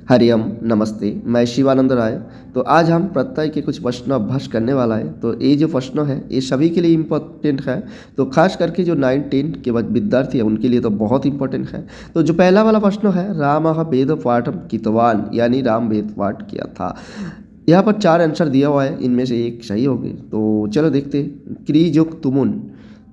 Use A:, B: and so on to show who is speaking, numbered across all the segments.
A: हरिओम नमस्ते, मैं शिवानंद राय। तो आज हम प्रत्यय के कुछ प्रश्न अभ्यास करने वाला है। तो ये जो प्रश्न है ये सभी के लिए इम्पोर्टेंट है। तो खास करके जो 9-10 के बाद विद्यार्थी है उनके लिए तो बहुत इंपॉर्टेंट है। तो जो पहला वाला प्रश्न है, रामः वेद पाठम कृतवान, यानी राम वेद पाठ किया था। यहाँ पर 4 आंसर दिया हुआ है, इनमें से एक सही होगी। तो चलो देखते हैं। क्रियुक्त तुमुन,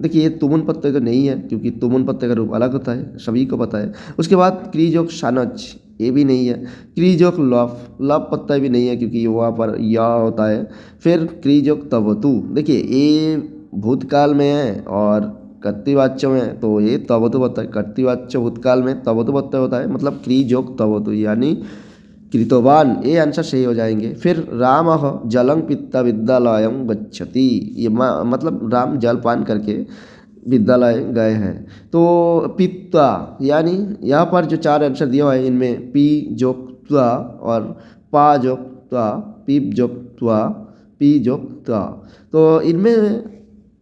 A: देखिए ये तुमुन प्रत्यय तो नहीं है क्योंकि तुमुन प्रत्यय का रूप अलग होता है, सभी को पता है। उसके बाद क्रियोग शानच, ये भी नहीं है। क्रियोग लफ, लफ प्रत्यय भी नहीं है क्योंकि वहाँ पर या होता है। फिर क्रियोग तवतु, देखिए ये भूतकाल में है और कर्तृवाच्य में है, तो ये तवतु प्रत्यय, कर्तृवाच्य भूतकाल में तवतु प्रत्यय होता है, मतलब क्रियोग तवतु यानी कृतवान, ये आंसर सही हो जाएंगे। फिर रामः जलं पीत्वा विद्यालयं गच्छति, ये मतलब राम जल पान करके विद्यालय गए हैं। तो पीत्वा यानी यहाँ पर जो 4 आंसर दिया हुआ है इनमें पी जोक त्वा और पा जोक त्वा, पीप जोक त्वा, पी जोक त्वा, तो इनमें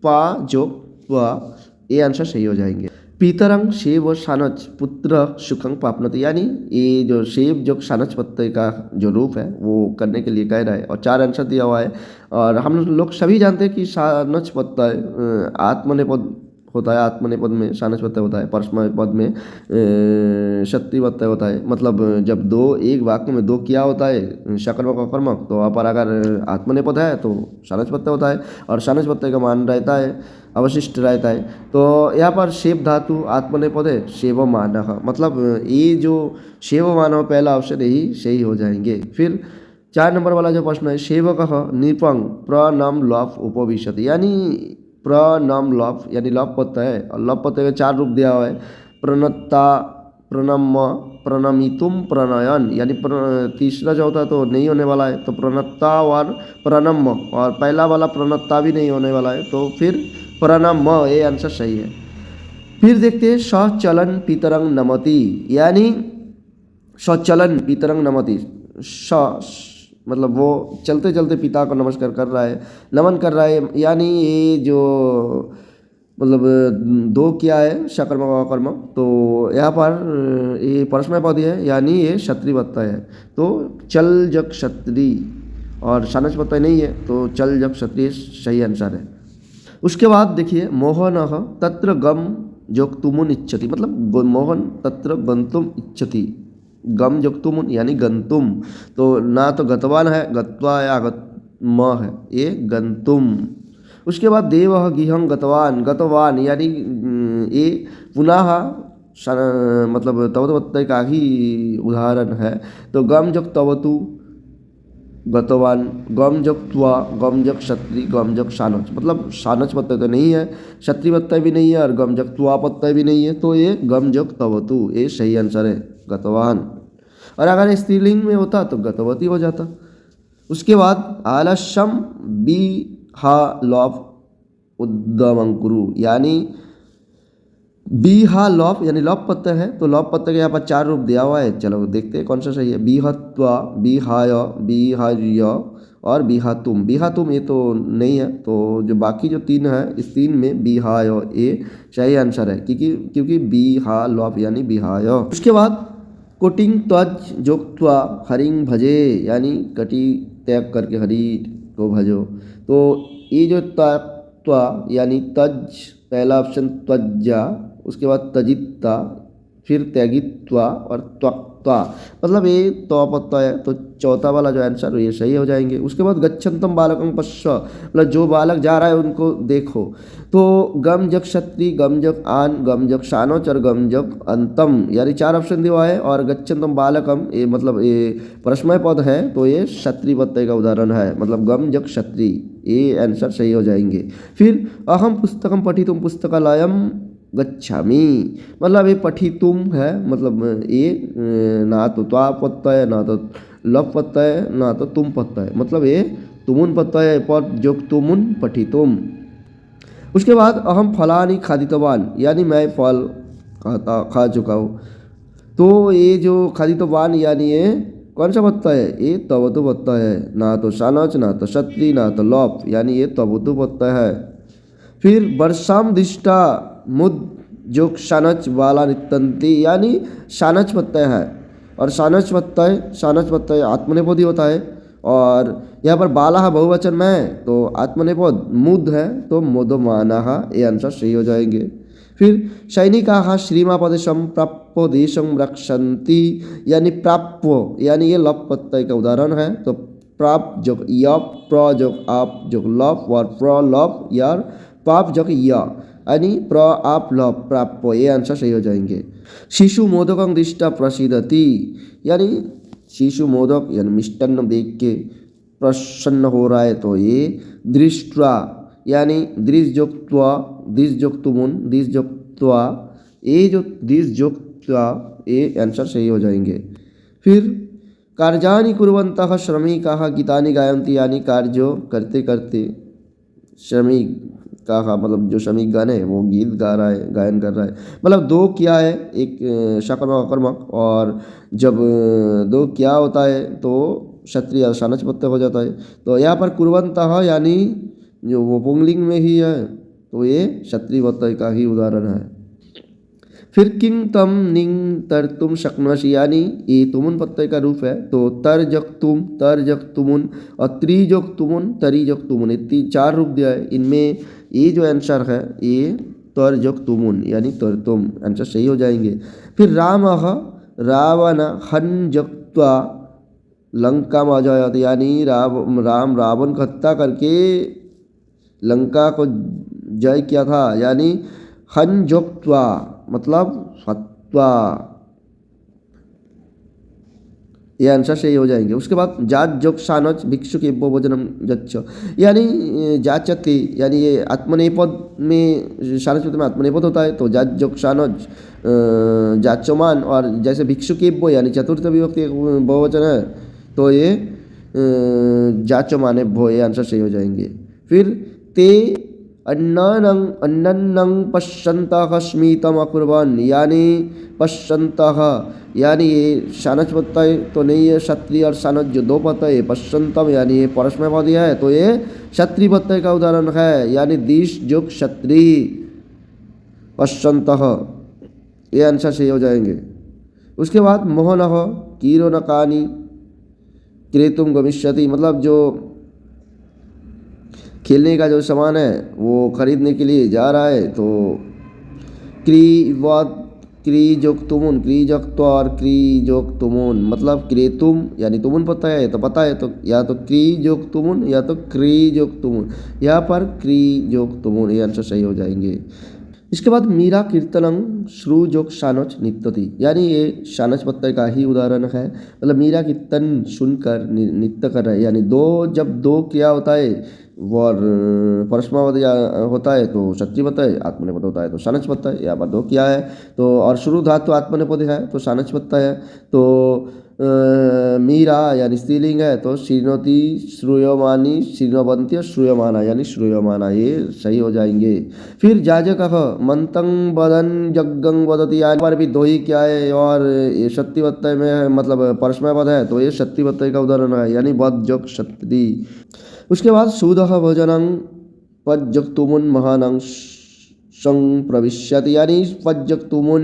A: पा जोक त्वा ये आंसर सही हो जाएंगे। पीतरंग शेव और शानच पुत्र सुखंग प्राप्नोति, यानी ये जो शेव जो शानच प्रत्यय का जो रूप है वो करने के लिए कह रहा है और 4 आंसर दिया हुआ है। और हम लोग सभी जानते हैं कि शानच प्रत्यय आत्मनेपद होता है, आत्मनेपद में शानच प्रत्यय होता है, परस्मय पद में शक्ति प्रत्यय होता है। मतलब जब दो एक वाक्य में दो क्या होता है, सकर्मक अकर्मक, तो वहाँ पर अगर आत्मनेपद है तो शानच प्रत्यय होता है और शानच प्रत्यय का मान रहता है, अवशिष्ट रहता है। तो यहाँ पर शेव धातु आत्मनेपद है, शेवमानः, मतलब ये जो शेवमानः पहला ऑप्शन यही सही हो जाएंगे। फिर 4 नंबर वाला जो प्रश्न है, सेवकः निपंग प्रनम लफ उपविशति, यानी प्रनम लफ यानी लफ प्रत्यय है और लफ प्रत्यय का 4 रूप दिया हुआ है। प्रणत्ता, प्रणम, प्रणमितुम, प्रणयन, यानी तीसरा जो होता है तो नहीं होने वाला है, तो प्रणत्ता और प्रणम, और पहला वाला प्रणत्ता भी नहीं होने वाला है, तो फिर प्रणम, ये आंसर सही है। फिर देखते हैं सचलन पितरंग नमति, यानी सचलन पितरंग नमति, मतलब वो चलते चलते पिता को नमस्कार कर रहा है, नमन कर रहा है, यानी ये जो मतलब दो क्या है, सकर्मक अकर्मक, तो यहाँ पर ये परस्मय पद है यानी ये क्षत्रिय प्रत्यय है, तो चल जग क्षत्रिय, और शानच प्रत्यय नहीं है तो चल जग क्षत्रिय सही आंसर है। उसके बाद देखिए मोहनः तत्र गम जोक्तुमुन इच्छति, मतलब मोहन तत्र गंतुम इच्छति, गम जोक्तुमुन यानी गंतुम, तो ना तो गतवान है, गत्वा या गत्म है, ये गंतुम। उसके बाद देवः गिहं गतवान, गतवान यानी ये पुनः मतलब तवतु प्रत्यय का ही उदाहरण है, तो गम जोक तवतु गतवान, गम जग त्वा, गम जग क्षत्रिय, गम जग शानच, मतलब शानच प्रत्यय तो नहीं है, क्षत्रिय प्रत्यय भी नहीं है और गम जग त्वा प्रत्यय भी नहीं है, तो ये गम जग तवतु ये सही आंसर है, गतवान। और अगर स्त्रीलिंग में होता तो गतवती हो जाता। उसके बाद आलस्यम बी हा लॉफ उद्दमं कुरु, यानी बी हा लॉफ यानी लॉफ प्रत्यय है, तो लॉफ प्रत्यय के यहाँ पर 4 रूप दिया हुआ है। चलो देखते हैं कौन सा सही है। बीहत्वा, बीहाय, बीहार्य और बीहातुम, बीहातुम ये तो नहीं है, तो जो बाकी जो 3 है इस 3 में बीहाय ये सही आंसर है, क्योंकि बीहा लॉफ यानी बीहाय। उसके बाद कोटिंग त्वज जोक्त्वा हरिंग भजे, यानी कटी त्याग करके हरि को भजो, तो ये जो त्वा यानी तज, पहला ऑप्शन त्वज्जा, उसके बाद तजित्ता, फिर त्यागित्वा और त्वक्त्वा, मतलब ये तो प्रत्यय है, तो चौथा वाला जो आंसर ये सही हो जाएंगे। उसके बाद गच्छन्तम बालकं पश्य, मतलब जो बालक जा रहा है उनको देखो, तो गम जग क्षत्रिय, गम जग आन, गम जग शानोच और गम जग अंतम, यानी 4 ऑप्शन दिया है। और गच्छन्तम बालकम ये मतलब ये परस्मय पद है, तो ये क्षत्रिय प्रत्यय का उदाहरण है, मतलब गम जग क्षत्रिय, ये आंसर सही हो जाएंगे। फिर अहम पुस्तकम पठितुम पुस्तकालयम गच्छामि, मतलब ये पठितुम है, मतलब ये ना तो त्वा प्रत्यय, ना तो लप प्रत्यय, ना तो तुम प्रत्यय, मतलब ये तुमुन प्रत्यय पर जो तुमुन पठितुम। उसके बाद अहम फलानी खादितवान, यानी मैं फल खा चुका हूँ, तो ये जो खादितवान यानी ये कौन सा प्रत्यय है, ये तवतु प्रत्यय है, ना तो शानच, ना तो क्षत्रिय, ना तो लप, यानी ये तवतु प्रत्यय है। फिर वर्षाम दिष्टा मुद जो शानच वाला नित्यंती, यानी शानच प्रत्यय है और शानच प्रत्यय आत्मनेपदी होता है। और यहाँ पर बालाह बहुवचन में है तो आत्मनेपद मुद है तो मुदमानाः, ये आंसर सही हो जाएंगे। फिर सैनिकाः श्रीमापदेशं प्राप्योदेशं रक्षन्ति, यानी प्राप्य यानी ये लप प्रत्यय का उदाहरण है। तो प्राप जोग यप, प्र जोग आप जोग लप और प्र लप यार पाप जोग य, यानी प्र आप लप प्राप्य, ये आंसर सही हो जाएंगे। शिशु मोदकं दृष्ट्वा प्रसीदति, यानी शिशु मोदक यानी मिष्टान्न देख के प्रसन्न हो रहा है तो ये दृष्ट्वा यानी दृश्योक्त्वा दृश्योक्तुमुन दृश्योक्त्वा, ये जो दृश्योक्त्वा ये आंसर सही हो जाएंगे। फिर कार्याणि कुर्वन्तः श्रमिकाः गीतानि गायन्ति, यानी कार्य करते करते श्रमिकाः मतलब जो श्रमिक गण है वो गीत गा रहा है, गायन कर रहा है। मतलब दो क्या है, एक सकर्मक अकर्मक, और जब दो क्या होता है तो क्षत्रिय शानच प्रत्यय हो जाता है। तो यहाँ पर कुर्वन्तः यानी जो वो पुंगलिंग में ही है तो ये क्षत्रिय प्रत्यय का ही उदाहरण है। फिर किंग तम निंग तरतुम शक्नोषि, यानी ये तुमुन प्रत्यय का रूप है। तो तर जग तुमुन और त्रि जग तुमुन तरी जग तुमुन, ये चार रूप दिया है। इनमें ये जो आंसर है ये तर जग तुमुन यानी तरतुम, आंसर सही हो जाएंगे। फिर रामः रावण हन जक्त्वा लंका में अजयत, यानी राम रावण को हत्या करके लंका को जय किया था, यानी हन जोक्त्वा मतलब हत्वा, ये आंसर सही हो जाएंगे। उसके बाद जात जोग शानच भिक्षु के भोजनम जच्छ, यानी जाचते यानी ये आत्मनेपद में शानच में आत्मनेपद होता है। तो जात जोग शानच जाचमान, और जैसे भिक्षु के यानी चतुर्थ विभक्ति बहुवचन है तो ये जाचमाने भो, ये आंसर सही हो जाएंगे। फिर ते अन्ननं पश्यन्तः स्मितम् अकुर्वन्, यानी पश्यन्तः यानी ये शानच प्रत्यय तो नहीं है, क्षत्रिय और शानच जो दो प्रत्यय है। पश्यन्तम यानी ये परस्मैपदी है तो ये क्षत्रिय प्रत्यय का उदाहरण है, यानी दिश जो क्षत्रिय पश्यन्तः, ये आंसर सही हो जाएंगे। उसके बाद मोहनः कीरोनकानि क्रेतुम गमिष्यति, मतलब जो खेलने का जो सामान है वो खरीदने के लिए जा रहा है। तो क्री जोग तुमुन क्री जोग और क्री जोग तुमुन, मतलब क्रेतुम यानी तुमुन पता है तो पता है तो या तो क्री जोग तुमुन या तो क्री जोग तुमुन, यहाँ पर क्री जोग तुमुन, ये आंसर सही हो जाएंगे। इसके बाद मीरा कीर्तनं श्रु जोग शानच नित्यति, यानी ये शानच प्रत्यय का ही उदाहरण है। मतलब मीरा कीर्तन सुनकर नृत्य कर रहे हैं, यानी जब दो क्या होता है और परस्मैपदी होता है तो क्षत्रिय प्रत्यय, आत्मनेपद होता है तो शानच प्रत्यय। यहाँ पर दो क्या है तो और शुरू धातु आत्मनेपदी है तो शानच प्रत्यय है। तो मीरा यानी स्त्रीलिंग है तो श्रीणोति श्रूयमानी श्रीणवंती और श्रूयमाना यानी श्रूयमाना, ये सही हो जाएंगे। फिर जाजकः मंतं वदन जग्गं वदति, यहाँ पर भी दो ही क्या है और ये क्षत्रिय प्रत्यय में है, मतलब परस्मैपद है तो ये क्षत्रिय प्रत्यय का उदाहरण है, यानी वद जोग क्षत्रिय। उसके बाद सूदः भोजनं पज्जक्तुमुन महानं सं प्रविश्यति, यानी पज्जक्तुमुन,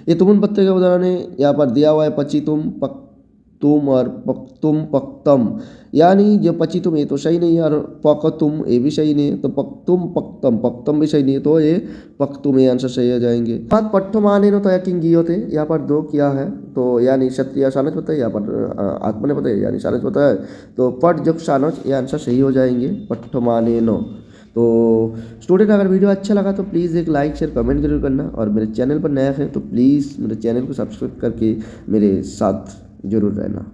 A: ये तुमुन प्रत्यय का उदाहरण है। यहाँ पर दिया हुआ है पचितुम पक्तुम और पक्तुम पक्तम, यानी जो पचितुम ये तो सही नहीं है और पकतुम ये भी सही नहीं है, तो पक्तुम पक्तम पक्तम भी सही नहीं है तो ये पक्तुम, ये आंसर सही आ जाएंगे। बात पट्ठमानेन तो किंग गियोते, यहाँ पर दो क्या है तो यानी क्षत्रिय शानच पता है, यहाँ पर आत्मनेपद है यानी शानच पता है तो पट जोग शानच, ये आंसर सही हो जाएंगे पट्ठमानेन। तो स्टूडेंट अगर वीडियो अच्छा लगा तो प्लीज़ एक लाइक शेयर कमेंट जरूर करना, और मेरे चैनल पर नया है तो प्लीज़ मेरे चैनल को सब्सक्राइब करके मेरे साथ जरूर रहना।